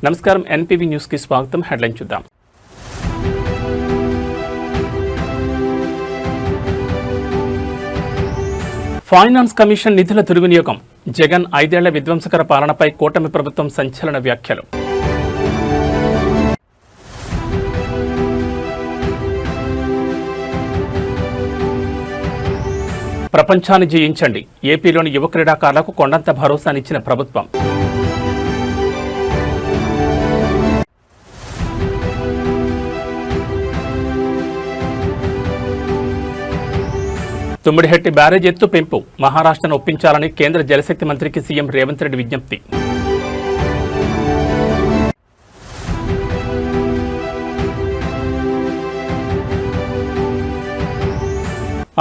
నమస్కారం NPV news కి స్వాగతం. హెడ్లైన్ చూద్దాం. ఫైనాన్స్ కమిషన్ నిధుల దుర్వినియోగం, జగన్ 5 ఏళ్ల విధ్వంసకర పాలనపై కూటమి ప్రభుత్వం సంచలన వ్యాఖ్యలు. ప్రపంచాన్ని జయించండి, ఏపీలోని యువ క్రీడాకారులకు కొండంత భరోసానిచ్చిన ప్రభుత్వం. తుమ్మిడిహెట్టి బ్యారేజ్ ఎత్తు పెంపు, మహారాష్ట్రను ఒప్పించాలని కేంద్ర జలశక్తి మంత్రికి సీఎం రేవంత్ రెడ్డి విజ్ఞప్తి.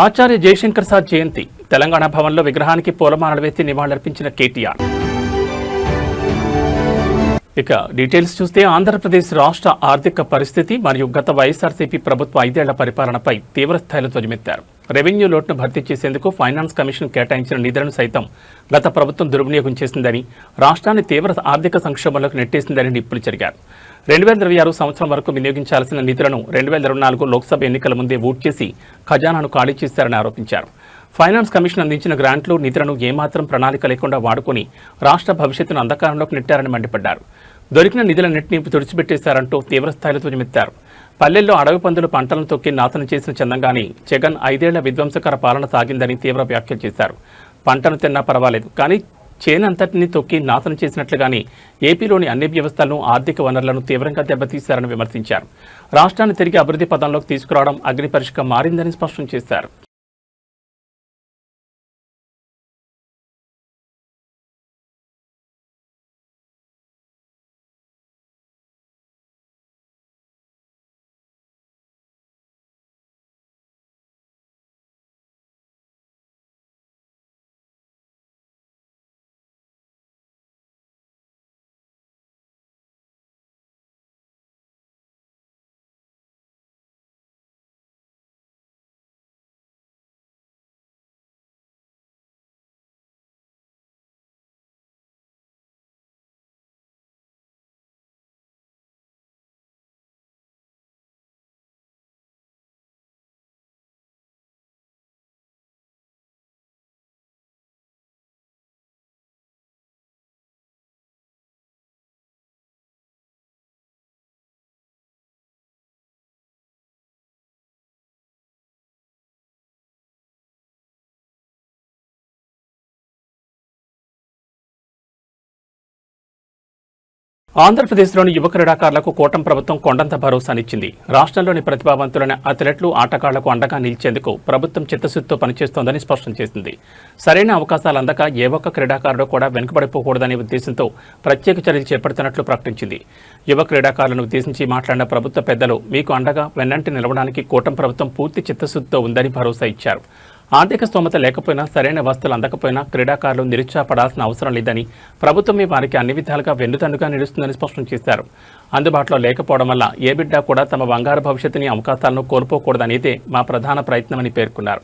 ఆచార్య జయశంకర్ సాద్ జయంతి, తెలంగాణ భవన్లో విగ్రహానికి పూలమాలలు వేసి నివాళులర్పించిన కేటీఆర్. ఇక డీటెయిల్స్ చూస్తే ఆంధ్రప్రదేశ్ రాష్ట్ర ఆర్థిక పరిస్థితి మరియు గత వైఎస్ఆర్సీపీ ప్రభుత్వ 5 ఏళ్ల పరిపాలనపై తీవ్రస్థాయిలో ధ్వజమెత్తారు. రెవెన్యూ లోటును భర్తీ చేసేందుకు ఫైనాన్స్ కమిషన్ కేటాయించిన నిధులను సైతం గత ప్రభుత్వం దుర్వినియోగం చేసిందని, రాష్ట్రాన్ని తీవ్ర ఆర్థిక సంక్షోభంలోకి నెట్టేసిందని నిప్పులు చెరిగారు. 2026 సంవత్సరం వరకు వినియోగించాల్సిన నిధులను 2024 లోక్సభ ఎన్నికల ముందే ఊట్ చేసి ఖజానాను ఖాళీ చేశారని ఆరోపించారు. ఫైనాన్స్ కమిషన్ అందించిన గ్రాంట్లు, నిధులను ఏమాత్రం ప్రణాళిక లేకుండా వాడుకుని రాష్ట్ర భవిష్యత్తును అంధకారంలోకి నెట్టారని మండిపడ్డారు. దొరికిన నిధులన్నింటినీ తుడిచిపెట్టేశారంటూ తీవ్రస్థాయిలో ధ్వజమెత్తారు. పల్లెల్లో అడవి పందులు పంటలను తొక్కి నాశనం చేసిన చందంగానే జగన్ 5 ఏళ్ల విధ్వంసకర పాలన సాగిందని తీవ్ర వ్యాఖ్యలు చేశారు. పంటను తిన్నా పర్వాలేదు, కానీ చేనంతటిని తొక్కి నాశనం చేసినట్లుగానే ఏపీలోని అన్ని వ్యవస్థలను, ఆర్థిక వనరులను తీవ్రంగా దెబ్బతీశారని విమర్శించారు. రాష్ట్రాన్ని తిరిగి అభివృద్ధి పదంలోకి తీసుకురావడం అగ్నిపరీక్షగా మారిందని స్పష్టం చేశారు. ఆంధ్రప్రదేశ్లోని యువ క్రీడాకారులకు కూటమి ప్రభుత్వం కొండంత భరోసానిచ్చింది. రాష్ట్రంలోని ప్రతిభావంతులైన అథ్లెట్లు, ఆటగాళ్లకు అండగా నిలిచేందుకు ప్రభుత్వం చిత్తశుద్ధితో పనిచేస్తోందని స్పష్టం చేసింది. సరైన అవకాశాలు అందక ఏ ఒక్క క్రీడాకారుడు కూడా వెనుకబడిపోకూడదనే ఉద్దేశంతో ప్రత్యేక చర్యలు చేపడుతున్నట్లు ప్రకటించింది. యువ క్రీడాకారులను ఉద్దేశించి మాట్లాడిన ప్రభుత్వ పెద్దలు, మీకు అండగా వెన్నంటి నిలవడానికి కూటమి ప్రభుత్వం పూర్తి చిత్తశుద్ధితో ఉందని భరోసా ఇచ్చారు. ఆర్థిక స్తోమత లేకపోయినా, సరైన వస్తువులు అందకపోయినా క్రీడాకారులు నిరుత్సాహపడాల్సిన అవసరం లేదని, ప్రభుత్వమే వారికి అన్ని విధాలుగా వెన్నుదన్నుగా నిలుస్తుందని స్పష్టం చేశారు. అందుబాటులో లేకపోవడం వల్ల ఏ బిడ్డ కూడా తమ బంగారు భవిష్యత్తుని, అవకాశాలను కోల్పోకూడదనేదే మా ప్రధాన ప్రయత్నమని పేర్కొన్నారు.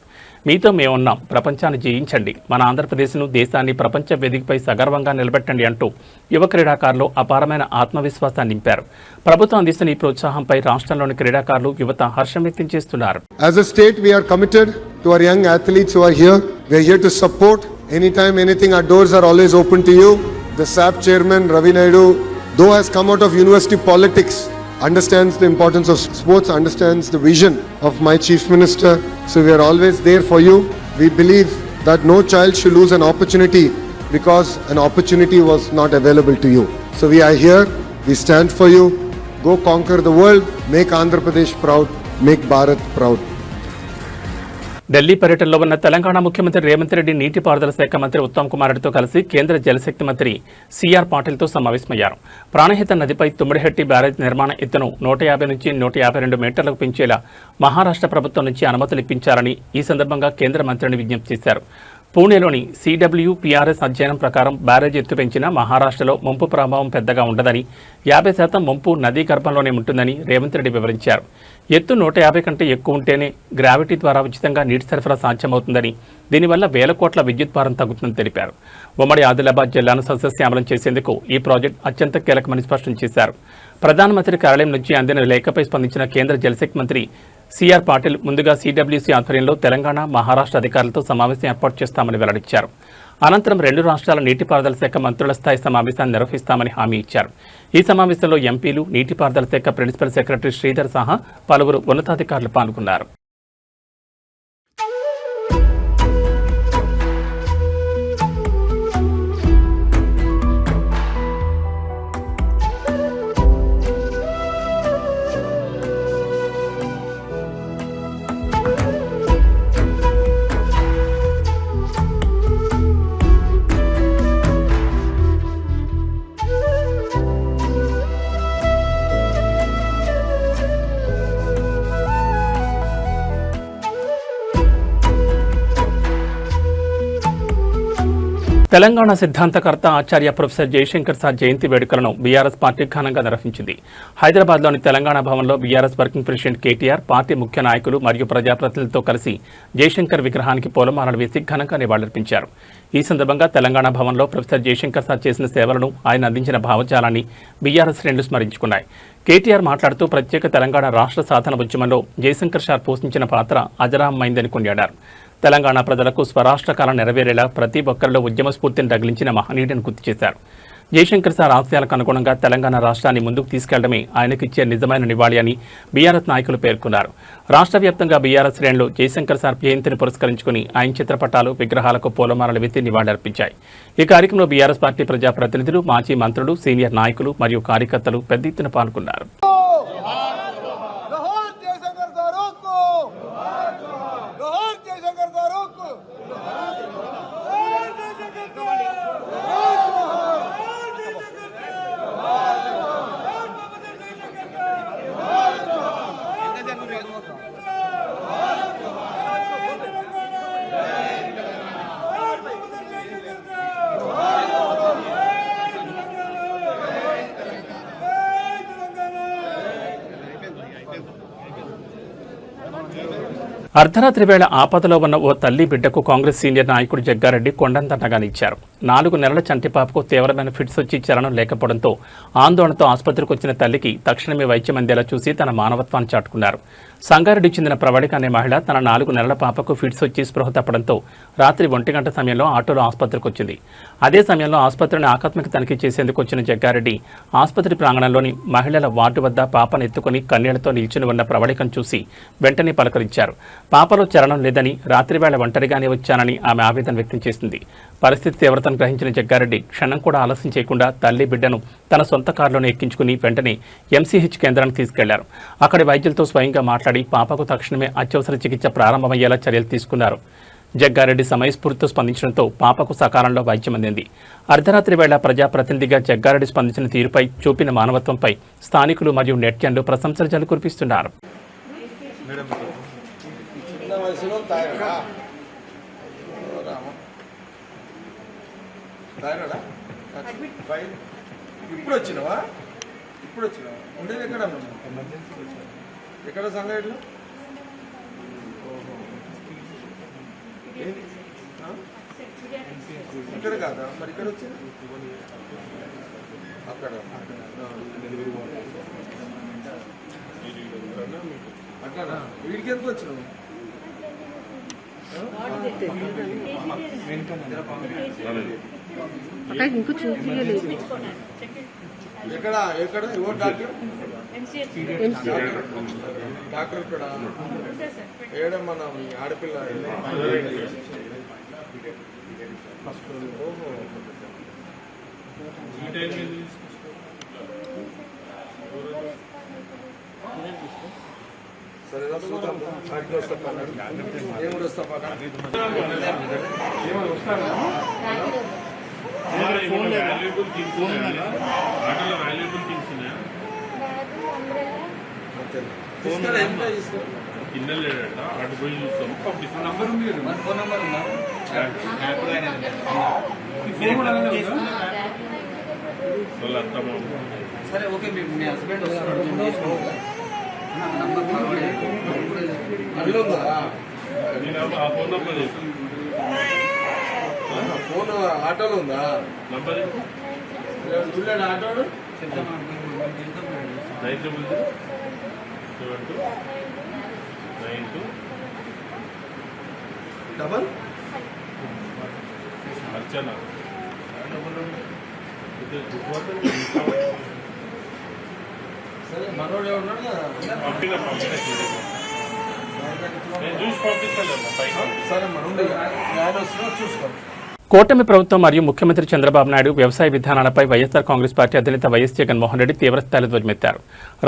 మీతో మేమున్నాం, ప్రపంచాన్ని జయించండి, మన ఆంధ్రప్రదేశ్ను, దేశాన్ని ప్రపంచ వేదికపై సగర్వంగా నిలబెట్టండి అంటూ యువ క్రీడాకారులు అపారమైన ఆత్మవిశ్వాసాన్ని నింపారు. ప్రభుత్వం అందిస్తున్న ఈ ప్రోత్సాహంపై రాష్ట్రంలోని క్రీడాకారులు, యువత హర్షం వ్యక్తం చేస్తున్నారు. As a state, we are committed to our young athletes who are here. We are here to support. Anytime, anything, our doors are always open to you. The SAP chairman, Ravi Naidu, though has come out of university politics, understands the importance of sports, understands the vision of my chief minister. So we are always there for you. We believe that no child should lose an opportunity because an opportunity was not available to you. So we are here. We stand for you. Go conquer the world. Make Andhra Pradesh proud. Make Bharat proud. Delhi పర్యటనలో ఉన్న తెలంగాణ ముఖ్యమంత్రి రేవంత్ రెడ్డి నీటిపారుదల శాఖ మంత్రి ఉత్తమ్ కుమార్ రెడ్డితో కలిసి కేంద్ర జలశక్తి మంత్రి సిఆర్ పాటిల్తో సమావేశమయ్యారు. ప్రాణహిత నదిపై తుమ్మిడిహెట్టి బ్యారేజ్ నిర్మాణ ఎత్తును 150 నుంచి 152 మీటర్లకు పెంచేలా మహారాష్ట్ర ప్రభుత్వం నుంచి అనుమతులు ఇప్పించాలని ఈ సందర్భంగా కేంద్ర మంత్రిని విజ్ఞప్తి చేశారు. పూణేలోని CWPRS అధ్యయనం ప్రకారం బ్యారేజ్ ఎత్తు పెంచిన మహారాష్ట్రలో ముంపు ప్రభావం పెద్దగా ఉండదని 50% ముంపు నదీ గర్భంలోనే ఉంటుందని రేవంత్ రెడ్డి వివరించారు. ఎత్తు 150 కంటే ఎక్కువ ఉంటేనే గ్రావిటీ ద్వారా ఉచితంగా నీటి సరఫరా సాధ్యమవుతుందని, దీనివల్ల వేల కోట్ల విద్యుత్ భారం తగ్గుతుందని తెలిపారు. ఉమ్మడి ఆదిలాబాద్ జిల్లాను సస్యశ్యామలం చేసేందుకు ఈ ప్రాజెక్టు అత్యంత కీలకమని స్పష్టం చేశారు. ప్రధానమంత్రి కార్యాలయం నుంచి అందిన లేఖపై స్పందించిన కేంద్ర జలశక్తి మంత్రి సిఆర్ పాటిల్ ముందుగా CWC ఆధ్వర్యంలో తెలంగాణ, మహారాష్ట్ర అధికారులతో సమావేశం ఏర్పాటు చేస్తామని వెల్లడించారు. అనంతరం 2 రాష్ట్రాల నీటిపారుదల శాఖ మంత్రుల స్థాయి సమావేశాన్ని నిర్వహిస్తామని హామీ ఇచ్చారు. ఈ సమావేశంలో ఎంపీలు, నీటిపారుదల శాఖ ప్రిన్సిపల్ సెక్రటరీ శ్రీధర్ సహా పలువురు ఉన్నతాధికారులు పాల్గొన్నారు. తెలంగాణ సిద్ధాంతకర్త ఆచార్య ప్రొఫెసర్ జయశంకర్ సార్ జయంతి వేడుకలను బీఆర్ఎస్ పార్టీ ఘనంగా నిర్వహించింది. హైదరాబాద్లోని తెలంగాణ భవన్లో BRS working president KTR, party ముఖ్య నాయకులు మరియు ప్రజాప్రతినిధులతో కలిసి జయశంకర్ విగ్రహానికి పూలమాలలు వేసి ఘనంగా నివాళులర్పించారు. ఈ సందర్భంగా తెలంగాణ భవన్లో ప్రొఫెసర్ జయశంకర్ సార్ చేసిన సేవలను, ఆయన అందించిన భావజాలాన్ని బీఆర్ఎస్ శ్రేణులు స్మరించుకున్నాయి. కేటీఆర్ మాట్లాడుతూ ప్రత్యేక తెలంగాణ రాష్ట్ర సాధన ఉద్యమంలో జయశంకర్ సార్ పోషించిన పాత్ర అజరామమైందని కొనియాడారు. తెలంగాణ ప్రజలకు స్వరాష్ట్ర కాలం నెరవేరేలా ప్రతి ఒక్కరిలో ఉద్యమ స్ఫూర్తిని రగిలించిన మహనీయుడిని గుర్తు చేశారు. జయశంకర్ సార్ ఆశయాలకు అనుగుణంగా తెలంగాణ రాష్ట్రాన్ని ముందుకు తీసుకెళ్లడమే ఆయనకిచ్చే నిజమైన నివాళి అని బీఆర్ఎస్ నాయకులు పేర్కొన్నారు. రాష్ట్ర వ్యాప్తంగా బీఆర్ఎస్ శ్రేణులు జయశంకర్ సార్ జయంతిని పురస్కరించుకుని ఆయన చిత్రపటాలు, విగ్రహాలకు పూలమాలలు వేసి నివాళులర్పించాయి. ఈ కార్యక్రమంలో బీఆర్ఎస్ పార్టీ ప్రజాప్రతినిధులు, మాజీ మంత్రులు, సీనియర్ నాయకులు మరియు కార్యకర్తలు పెద్ద ఎత్తున పాల్గొన్నారు. అర్ధరాత్రి వేళ ఆపదలో ఉన్న ఓ తల్లి బిడ్డకు కాంగ్రెస్ సీనియర్ నాయకుడు జగ్గారెడ్డి కొండంతనగానిచ్చారు. 4 నెలల చంటిపాపకు తీవ్రమైన ఫిట్స్ వచ్చి చలనం లేకపోవడంతో ఆందోళనతో ఆసుపత్రికి వచ్చిన తల్లికి తక్షణమే వైద్యం అందేలా చూసి తన మానవత్వాన్ని చాటుకున్నారు. సంగారెడ్డి చెందిన ప్రవళిక అనే మహిళ తన 4 నెలల పాపకు ఫిట్స్ వచ్చి స్పృహ తప్పడంతో రాత్రి 1 గంట సమయంలో ఆటోలో ఆసుపత్రికి వచ్చింది. అదే సమయంలో ఆసుపత్రిని ఆకస్మిక తనిఖీ చేసేందుకు వచ్చిన జగ్గారెడ్డి ఆసుపత్రి ప్రాంగణంలోని మహిళల వార్డు వద్ద పాపను ఎత్తుకుని కన్నీళ్లతో నిల్చుని ఉన్న ప్రవళికను చూసి వెంటనే పలకరించారు. పాపలో చలనం లేదని, రాత్రివేళ ఒంటరిగానే వచ్చానని ఆమె ఆవేదన వ్యక్తం చేసింది. పరిస్థితి తీవ్రతను గ్రహించిన జగ్గారెడ్డి క్షణం కూడా ఆలస్యం చేయకుండా తల్లి బిడ్డను తన సొంత కారులోనే ఎక్కించుకుని వెంటనే MCH కేంద్రానికి తీసుకెళ్లారు. అక్కడి వైద్యులతో స్వయంగా మాట్లాడి పాపకు తక్షణమే అత్యవసర చికిత్స ప్రారంభమయ్యేలా చర్యలు తీసుకున్నారు. జగ్గారెడ్డి సమయస్ఫూర్తితో స్పందించడంతో పాపకు సకాలంలో వైద్యం అందింది. అర్ధరాత్రి వేళ ప్రజాప్రతినిధిగా జగ్గారెడ్డి స్పందించిన తీరుపై, చూపిన మానవత్వంపై స్థానికులు మరియు నెటిజన్లు ప్రశంసల జల్లు కురిపిస్తున్నారు. ఇప్పుడు వచ్చినావా ఉండేది ఎక్కడ సంగారెడ్డిలో ఇక్కడ కాదా మరి ఇక్కడ వచ్చింది అక్కడ అట్లా వీడికి ఎందుకు వచ్చినావు ఎక్కడ ఎక్కడ ఎవరు డాక్టర్ డాక్టర్ ఇక్కడ ఏడ మన మీ ఆడపిల్ల సరేనా చూద్దాం డాక్టర్ వస్తా ఏం కూడా వస్తా తీసుకురా, ఏం కాదు, తీసుకురా. కింద లేడట అటు పోయి చూస్తాం పంపిస్తాం నంబర్ ఉంది కదా మన ఫోన్ నంబర్ ఉందా? వాళ్ళ అత్తమ్మ సరే ఓకే, మీ హస్బెండ్ వస్తారు, మేము చేసుకుంటాం. నంబర్ అందులో ఉందా? నేను ఆ ఫోన్ నంబర్ చేస్తాను ఫోన్ ఆటోలో ఉందా? నంబర్ చూడండి ఆటోడు 9007292 డబల్ అర్చన సరే మనోడు ఉన్నాడు కదా, పంపిన నేను చూసి పంపిస్తాను సరే మనోడు ఆయన వస్తున్నా చూసుకోండి. కూటమి ప్రభుత్వం మరియు ముఖ్యమంత్రి చంద్రబాబు నాయుడు వ్యవసాయ విధానాలపై వైఎస్ఆర్ కాంగ్రెస్ పార్టీ అధినేత వైఎస్ జగన్మోహన్ రెడ్డి తీవ్రస్థాయిలో ధ్వజమెత్తారు.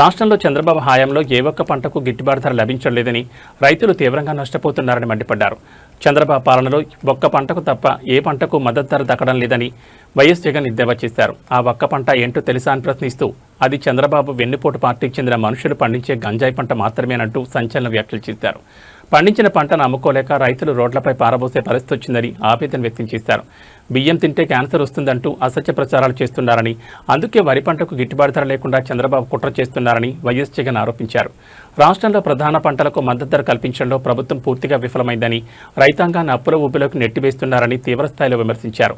రాష్ట్రంలో చంద్రబాబు హయాంలో ఏ ఒక్క పంటకు గిట్టుబాటు ధర లభించడం లేదని, రైతులు తీవ్రంగా నష్టపోతున్నారని మండిపడ్డారు. చంద్రబాబు పాలనలో ఒక్క పంటకు తప్ప ఏ పంటకు మద్దతు ధర దక్కడం లేదని వైఎస్ జగన్ ఎద్దేవా చేశారు. ఆ ఒక్క పంట ఏంటో తెలుసా అని ప్రశ్నిస్తూ అది చంద్రబాబు వెన్నుపోటు పార్టీకి చెందిన మనుషులు పండించే గంజాయి పంట మాత్రమేనంటూ సంచలన వ్యాఖ్యలు చేశారు. పండించిన పంటను అమ్ముకోలేక రైతులు రోడ్లపై పారబోసే పరిస్థితి వచ్చిందని ఆవేదన వ్యక్తం చేశారు. బియ్యం తింటే క్యాన్సర్ వస్తుందంటూ అసత్య ప్రచారాలు చేస్తున్నారని, అందుకే వరి పంటకు గిట్టుబాటు ధర లేకుండా చంద్రబాబు కుట్ర చేస్తున్నారని వైఎస్ జగన్ ఆరోపించారు. రాష్ట్రంలో ప్రధాన పంటలకు మద్దతు ధర కల్పించడంలో ప్రభుత్వం పూర్తిగా విఫలమైందని, రైతాంగాన్ని అప్పుల ఊబిలోకి నెట్టివేస్తున్నారని తీవ్రస్థాయిలో విమర్శించారు.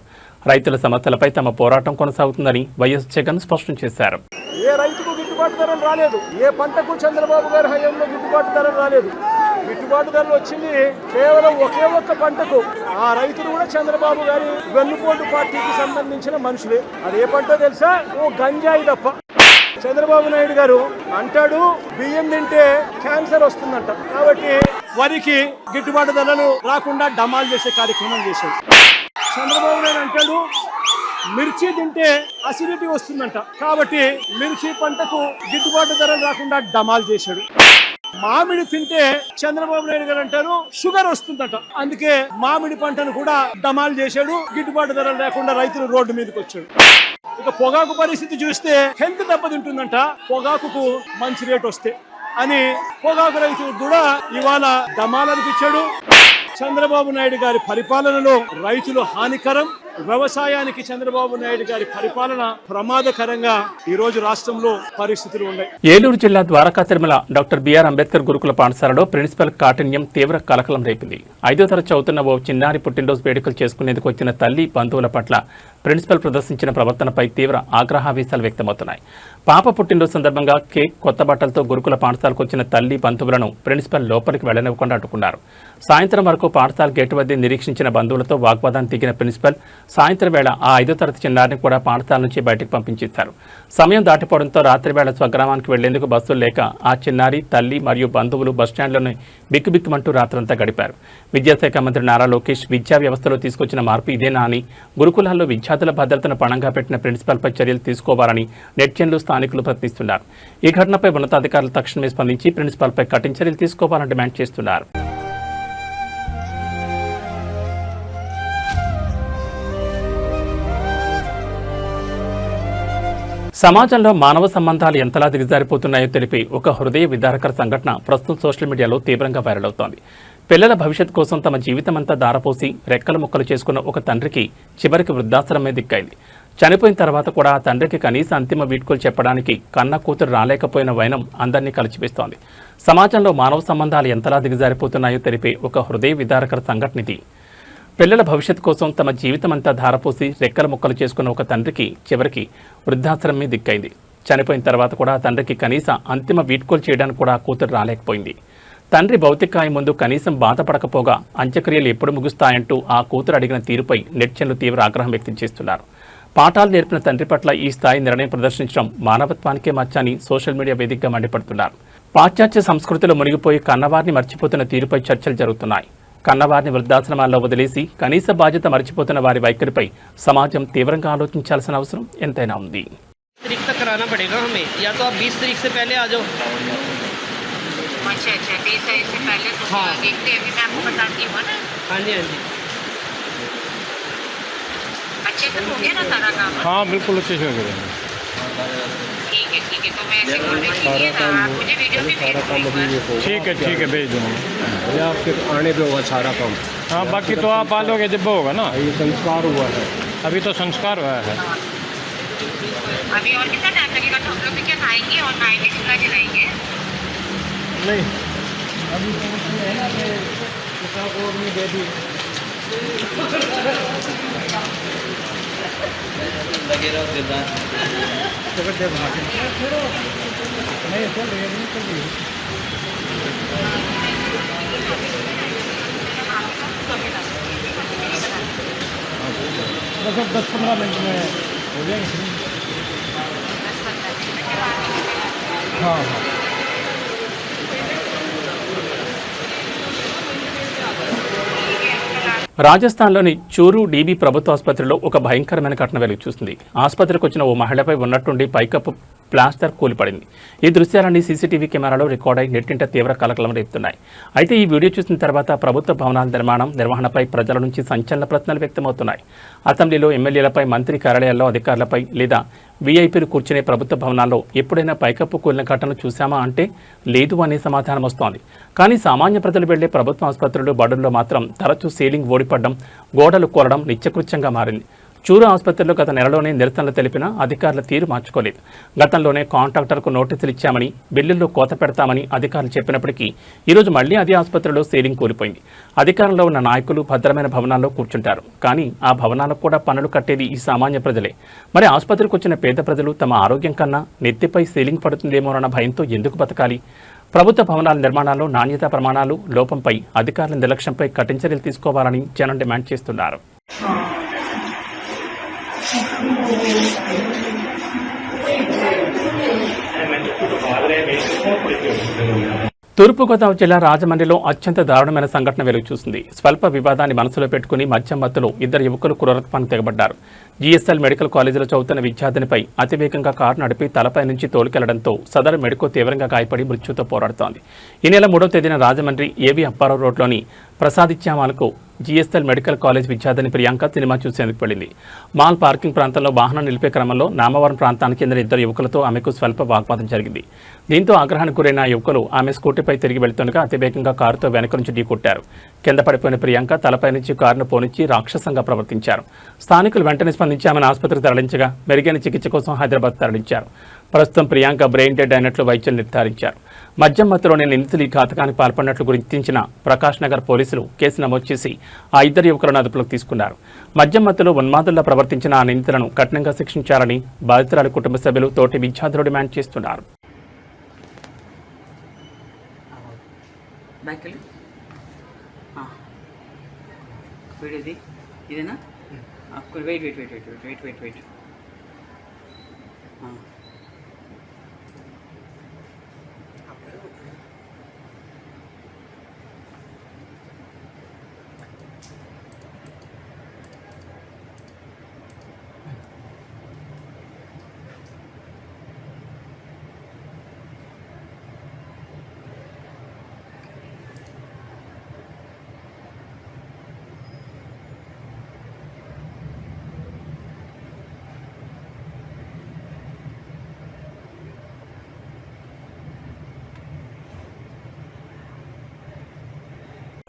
రైతుల సమస్యలపై తమ పోరాటం కొనసాగుతుందని వైఎస్ జగన్ స్పష్టం చేశారు. ఏ రైతుకు గిట్టుబాటు ధరలు రాలేదు, ఏ పంటకు చంద్రబాబు గారి హయాంలో గిట్టుబాటు ధరలు రాలేదు. గిట్టుబాటు ధరలు వచ్చింది కేవలం ఒకే ఒక్క పంటకు. ఆ రైతులు కూడా చంద్రబాబు గారి వెన్నుపోటు పార్టీకి సంబంధించిన మనుషులే. అది ఏ పంటో తెలుసా? ఓ గంజాయి తప్ప. చంద్రబాబు నాయుడు గారు అంటాడు బియ్యం తింటే క్యాన్సర్ వస్తుందంట, కాబట్టి వరికి గిట్టుబాటు ధరలు రాకుండా డమాల్ చేసే కార్యక్రమం చేశాడు. చంద్రబాబు నాయుడు అంటాడు మిర్చి తింటే అసిడిటీ వస్తుందంట, కాబట్టి మిర్చి పంటకు గిట్టుబాటు ధరలు రాకుండా డమాల్ చేశాడు. మామిడి తింటే చంద్రబాబు నాయుడు గారు అంటారు షుగర్ వస్తుందట, అందుకే మామిడి పంటను కూడా డమాల్ చేశాడు. గిట్టుబాటు ధరలు లేకుండా రైతులు రోడ్డు మీదకి వచ్చాడు. ఇక పొగాకు పరిస్థితి చూస్తే హెల్త్ దెబ్బతింటుందంట, పొగాకుకు మంచి రేట్ వస్తే అని పొగాకు రైతులు కూడా ఇవాళ డమాల్ అనిపించాడు. చంద్రబాబు నాయుడు గారి పరిపాలనలో రైతులు హానికరం, వ్యవసాయానికి చంద్రబాబు నాయుడు గారి పరిపాలన ప్రమాదకరంగా ఈ రోజు రాష్ట్రంలో పరిస్థితులు ఉన్నాయి. ఏలూరు జిల్లా ద్వారకా తిరుమల డాక్టర్ బిఆర్ అంబేద్కర్ గురుకుల పాఠశాలలో ప్రిన్సిపల్ కాఠిన్యం తీవ్ర కలకలం రేపింది. 5వ తరగతి చదువుతున్న ఓ చిన్నారి పుట్టినరోజు వేడుకలు చేసుకునేందుకు వచ్చిన తల్లి బంధువుల పట్ల ప్రిన్సిపల్ ప్రదర్శించిన ప్రవర్తనపై తీవ్ర ఆగ్రహావేశాలు వ్యక్తమవుతున్నాయి. పాప పుట్టినరోజు సందర్భంగా కేక్, కొత్త బట్టలతో గురుకుల పాఠశాలకు వచ్చిన తల్లి బంధువులను ప్రిన్సిపల్ లోపలికి వెళ్లనివ్వకుండా అడ్డుకున్నారు. సాయంత్రం వరకు పాఠశాల గేటు వద్ద నిరీక్షించిన బంధువులతో వాగ్వాదాన్ని దిగిన ప్రిన్సిపల్ సాయంత్రం వేళ ఆ 5వ తరగతి చిన్నారిని కూడా పాఠశాల నుంచి బయటకు పంపించేశారు. సమయం దాటిపోవడంతో రాత్రి వేళ స్వగ్రామానికి వెళ్లేందుకు బస్సులు లేక ఆ చిన్నారి, తల్లి మరియు బంధువులు బస్టాండ్లోనే బిక్కుబిక్కుమంటూ రాత్రంతా గడిపారు. విద్యాశాఖ మంత్రి నారా లోకేష్ విద్యా వ్యవస్థలో తీసుకొచ్చిన మార్పు ఇదేనా అని, గురుకులాల్లో విద్యార్థుల భద్రతను పణంగా పెట్టిన ప్రిన్సిపల్పై చర్యలు తీసుకోవాలని నెటిజన్లు, స్థానికులు ప్రశ్నిస్తున్నారు. ఈ ఘటనపై ఉన్నతాధికారులు తక్షణమే స్పందించి ప్రిన్సిపల్పై కఠిన చర్యలు తీసుకోవాలని డిమాండ్ చేస్తున్నారు. సమాజంలో మానవ సంబంధాలు ఎంతలా దిగజారిపోతున్నాయో తెలిపి ఒక హృదయ విదారకర సంఘటన ప్రస్తుతం సోషల్ మీడియాలో తీవ్రంగా వైరల్ అవుతోంది. పిల్లల భవిష్యత్ కోసం తమ జీవితమంతా దారపోసి రెక్కలు ముక్కలు చేసుకున్న ఒక తండ్రికి చివరికి వృద్ధాశ్రమే దిక్కైంది. చనిపోయిన తర్వాత కూడా ఆ తండ్రికి కనీస అంతిమ వీడ్కోలు చెప్పడానికి కన్న కూతురు రాలేకపోయిన వైనం అందరినీ కలిచివేస్తోంది. సమాజంలో మానవ సంబంధాలు ఎంతలా దిగజారిపోతున్నాయో తెలిపే ఒక హృదయ విదారకర సంఘటన ఇది. పిల్లల భవిష్యత్ కోసం తమ జీవితమంతా ధారపోసి రెక్కల ముక్కలు చేసుకున్న ఒక తండ్రికి చివరికి వృద్ధాశ్రమే దిక్కైంది. చనిపోయిన తర్వాత కూడా తండ్రికి కనీస అంతిమ వీడ్కోలు చేయడానికి కూడా కూతురు రాలేకపోయింది. తండ్రి భౌతికాయం ముందు కనీసం బాధపడకపోగా అంత్యక్రియలు ఎప్పుడు ముగుస్తాయంటూ ఆ కూతురు అడిగిన తీరుపై నెటిజన్లు తీవ్ర ఆగ్రహం వ్యక్తం చేస్తున్నారు. పాఠాలు నేర్పిన తండ్రి పట్ల ఈ స్థాయి నిర్ణయం ప్రదర్శించడం మానవత్వానికే మచ్చని సోషల్ మీడియా వేదికగా మండిపడుతున్నారు. పాశ్చాత్య సంస్కృతిలో మునిగిపోయి కన్నవారిని మర్చిపోతున్న తీరుపై చర్చలు జరుగుతున్నాయి. కన్నవారిని వృద్ధాశ్రమాల్లో వదిలేసి కనీస బాధ్యత మర్చిపోతున్న వారి వైఖరిపై సమాజం తీవ్రంగా ఆలోచించాల్సిన అవసరం ఎంతైనా ఉంది. तारीख तक कराना पड़ेगा हमें, या तो आप 20 तारीख से पहले आ जाओ। अच्छा 20 तारीख से पहले तो हाँ। देखते हैं, अभी मैं आपको बताती हूँ ना। हाँ जी, हाँ जी। अच्छे से हो गया ना सारा काम? हाँ बिल्कुल अच्छे से करेंगे। ठीक है, तो मैं ऐसे बोल रही थी ना, आप मुझे वीडियो भी भेज दो। ठीक है भेज दूँगा भैया, आपके आने पे होगा सारा काम। हाँ बाकी तो आप आ लोगे जब होगा ना, ये संस्कार हुआ है, अभी तो संस्कार हुआ है। अभी और कितना टाइम लगेगा? तो हम लोग भी क्या खाएंगे और नहाएंगे, चूल्हा जलाएंगे? नहीं अभी तो कुछ है ना, किसान को नहीं दे दी। लगे रहो दिलदार। नहीं चल रही है, नहीं चल रही है। बस अब 10-15 मिनट में हो जाएंगे। हाँ हाँ రాజస్థాన్లోని చూరు డీబీ ప్రభుత్వ ఆసుపత్రిలో ఒక భయంకరమైన ఘటన వెలుగు చూసింది. ఆసుపత్రికి వచ్చిన ఓ మహిళపై ఉన్నట్టుండి పైకప్పు ప్లాస్టర్ కూలిపడింది. ఈ దృశ్యాలన్నీ సీసీటీవీ కెమెరాలో రికార్డ్ అయి నెట్టింట తీవ్ర కలకలం రేపుతున్నాయి. అయితే ఈ వీడియో చూసిన తర్వాత ప్రభుత్వ భవనాల నిర్వహణపై ప్రజల నుంచి సంచలన ప్రశ్నలు వ్యక్తమవుతున్నాయి. అసెంబ్లీలో ఎమ్మెల్యేలపై, మంత్రి కార్యాలయాల్లో అధికారులపై లేదా వీఐపీలు కూర్చునే ప్రభుత్వ భవనాల్లో ఎప్పుడైనా పైకప్పు కూలిన ఘటనలు చూశామా అంటే లేదు అనే సమాధానం వస్తోంది. కానీ సామాన్య ప్రజలు వెళ్లే ప్రభుత్వ ఆసుపత్రులు, బడుల్లో మాత్రం తరచూ సీలింగ్ ఓడిపడడం, గోడలు కూలడం నిత్యకృత్యంగా మారింది. చూరు ఆసుపత్రిలో గత నెలలోనే నిరసనలు తెలిపినా అధికారుల తీరు మార్చుకోలేదు. గతంలోనే కాంట్రాక్టర్కు నోటీసులు ఇచ్చామని, బిల్లుల్లో కోత పెడతామని అధికారులు చెప్పినప్పటికీ ఈరోజు మళ్లీ అదే ఆసుపత్రిలో సీలింగ్ కూలిపోయింది. అధికారంలో ఉన్న నాయకులు భద్రమైన భవనాల్లో కూర్చుంటారు, కానీ ఆ భవనాలకు కూడా పన్నులు కట్టేది ఈ సామాన్య ప్రజలే. మరి ఆసుపత్రికి వచ్చిన పేద ప్రజలు తమ ఆరోగ్యం కన్నా నెత్తిపై సీలింగ్ పడుతుందేమోనన్న భయంతో ఎందుకు బతకాలి? ప్రభుత్వ భవనాల నిర్మాణాల్లో నాణ్యతా ప్రమాణాలు లోపంపై అధికారుల నిర్లక్ష్యంపై కఠిన చర్యలు తీసుకోవాలని జనం డిమాండ్ చేస్తున్నారు. తూర్పుగోదావరి జిల్లా రాజమండ్రిలో అత్యంత దారుణమైన సంఘటన వెలుగు చూసింది. స్వల్ప వివాదాన్ని మనసులో పెట్టుకుని మద్యం మత్తులో ఇద్దరు యువకులు క్రూరత్వానికి తెగబడ్డారు. జీఎస్ఎల్ మెడికల్ కాలేజీలో చదువుతున్న విద్యార్థినిపై అతివేగంగా కారు నడిపి తలపై నుంచి తోలుకెళ్లడంతో సదరు మెడికో తీవ్రంగా గాయపడి మృత్యుతో పోరాడుతోంది. ఈ నెల 3వ తేదీన రాజమండ్రి ఏవి అప్పారావు రోడ్లోని ప్రసాదిత్యామాలకు జీఎస్ఎల్ మెడికల్ కాలేజ్ విద్యార్థిని ప్రియాంక సినిమా చూసేందుకు వెళ్లింది. మాల్ పార్కింగ్ ప్రాంతంలో వాహనం నిలిపే క్రమంలో నామవరం ప్రాంతానికి చెందిన ఇద్దరు యువకులతో ఆమెకు స్వల్ప వాగ్వాదం జరిగింది. దీంతో ఆగ్రహానికి గురైన ఆ యువకులు ఆమె స్కూటీపై తిరిగి వెళ్తుండగా అతివేగంగా కారుతో వెనక నుంచి ఢీకొట్టారు. కింద పడిపోయిన ప్రియాంక తలపై నుంచి కారును పోనిచ్చి రాక్షసంగా ప్రవర్తించారు. స్థానికులు వెంటనే స్పందించి ఆమెను ఆసుపత్రికి తరలించగా మెరుగైన చికిత్స కోసం హైదరాబాద్ తరలించారు. ప్రస్తుతం ప్రియాంక బ్రెయిన్ డెడ్ అయినట్లు వైద్యులు నిర్ధారించారు. మద్యం మత్తులోనే నిందితులు ఈ ఘాతకానికి పాల్పడినట్లు గుర్తించిన ప్రకాష్ నగర్ పోలీసులు కేసు నమోదు చేసి ఆ ఇద్దరు యువకులను అదుపులోకి తీసుకున్నారు. మద్యం మత్తులో ఉన్మాదుల్లా ప్రవర్తించిన ఆ నిందితులను కఠినంగా శిక్షించాలని బాధితురాలి కుటుంబ సభ్యులు, తోటి విద్యార్థులు డిమాండ్ చేస్తున్నారు.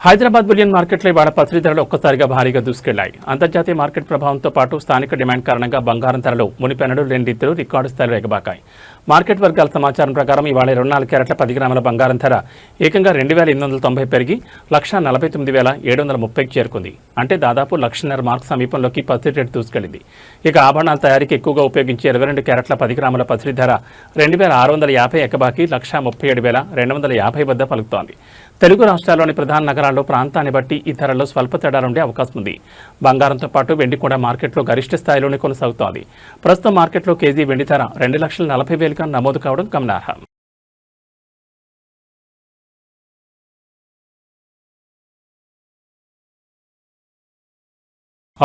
హైదరాబాద్ బులియన్ మార్కెట్లో ఇవాళ పసిడి ధరలు ఒక్కసారిగా భారీగా దూసుకెళ్లాయి. అంతర్జాతీయ మార్కెట్ ప్రభావంతో పాటు స్థానిక డిమాండ్ కారణంగా బంగారం ధరలు మునిపెన్నడూ లేని రీతిలో రికార్డు స్థాయిలో ఎగబాకాయి. మార్కెట్ వర్గాల సమాచారం ప్రకారం ఇవాళ 24 క్యారెట్ల 10 గ్రాముల బంగారం ధర ఏకంగా 2,890 పెరిగి 1,49,730కి చేరుకుంది. అంటే దాదాపు 1,00,000 మార్క్ సమీపంలోకి పసిడి రేటు దూసుకెళ్లింది. ఇక ఆభరణాల తయారీకి ఎక్కువగా ఉపయోగించే 22 క్యారెట్ల 10 గ్రాముల పసిడి ధర 2,650 ఎగబాకి 1,37,250 వద్ద పలుకుతోంది. తెలుగు రాష్ట్రాల్లోని ప్రధాన నగరాల్లో ప్రాంతాన్ని బట్టి ఈ ధరల్లో స్వల్ప తేడాలుండే అవకాశం ఉంది. బంగారంతో పాటు వెండి కూడా మార్కెట్లో గరిష్ట స్థాయిలోనే కొనసాగుతోంది. ప్రస్తుతం మార్కెట్లో కేజీ వెండి ధర 2,40,000గా నమోదు కావడం గమనార్హం.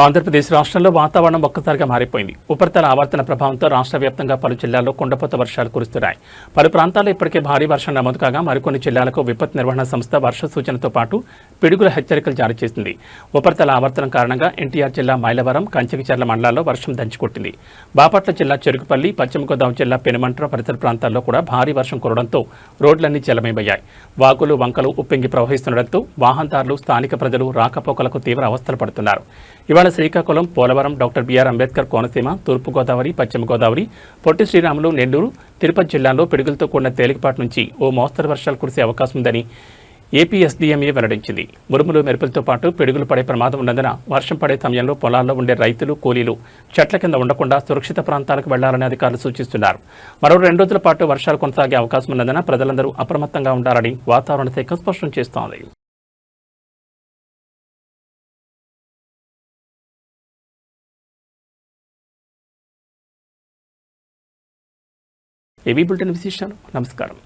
ఆంధ్రప్రదేశ్ రాష్ట్రంలో వాతావరణం ఒక్కసారిగా మారిపోయింది. ఉపరితల ఆవర్తన ప్రభావంతో రాష్ట్ర వ్యాప్తంగా పలు జిల్లాల్లో కుండపోత వర్షాలు కురుస్తున్నాయి. పలు ప్రాంతాల్లో ఇప్పటికే భారీ వర్షం నమోదు కాగా మరికొన్ని జిల్లాలకు విపత్తు నిర్వహణ సంస్థ వర్ష సూచనతో పాటు పిడుగుల హెచ్చరికలు జారీ చేసింది. ఉపరితల ఆవర్తనం కారణంగా ఎన్టీఆర్ జిల్లా మైలవరం, కంచికిచర్ల మండలాల్లో వర్షం దంచుకొట్టింది. బాపట్ల జిల్లా చెరుకుపల్లి, పశ్చిమ గోదావరి జిల్లా పెనుమంట్ర పరిసర ప్రాంతాల్లో కూడా భారీ వర్షం కురవడంతో రోడ్లన్నీ జలమయమయ్యాయి. వాగులు, వంకలు ఉప్పొంగి ప్రవహిస్తుండటంతో వాహనదారులు, స్థానిక ప్రజలు రాకపోకలకు తీవ్ర అవస్థలు పడుతున్నారు. ఇవాళ శ్రీకాకుళం, పోలవరం, డాక్టర్ బిఆర్ అంబేద్కర్ కోనసీమ, తూర్పుగోదావరి, పశ్చిమ గోదావరి, పొట్టి శ్రీరాములు, నెల్లూరు, తిరుపతి జిల్లాల్లో పిడుగులతో కూడిన తేలికపాటి నుంచి ఓ మోస్తరు వర్షాలు కురిసే అవకాశం ఉందని ఏపీఎస్డీఎంఏ వెల్లడించింది. ఉరుములు, మెరుపులతో పాటు పిడుగులు పడే ప్రమాదం ఉన్నందున వర్షం పడే సమయంలో పొలాల్లో ఉండే రైతులు, కూలీలు చెట్ల కింద ఉండకుండా సురక్షిత ప్రాంతాలకు వెళ్లాలని అధికారులు సూచిస్తున్నారు. మరో 2 రోజుల పాటు వర్షాలు కొనసాగే అవకాశం ఉన్నందున ప్రజలందరూ అప్రమత్తంగా ఉండాలని వాతావరణ శాఖ స్పష్టం చేస్తోంది. ఏబీ బులెటిన్ విశేషాలు. నమస్కారం.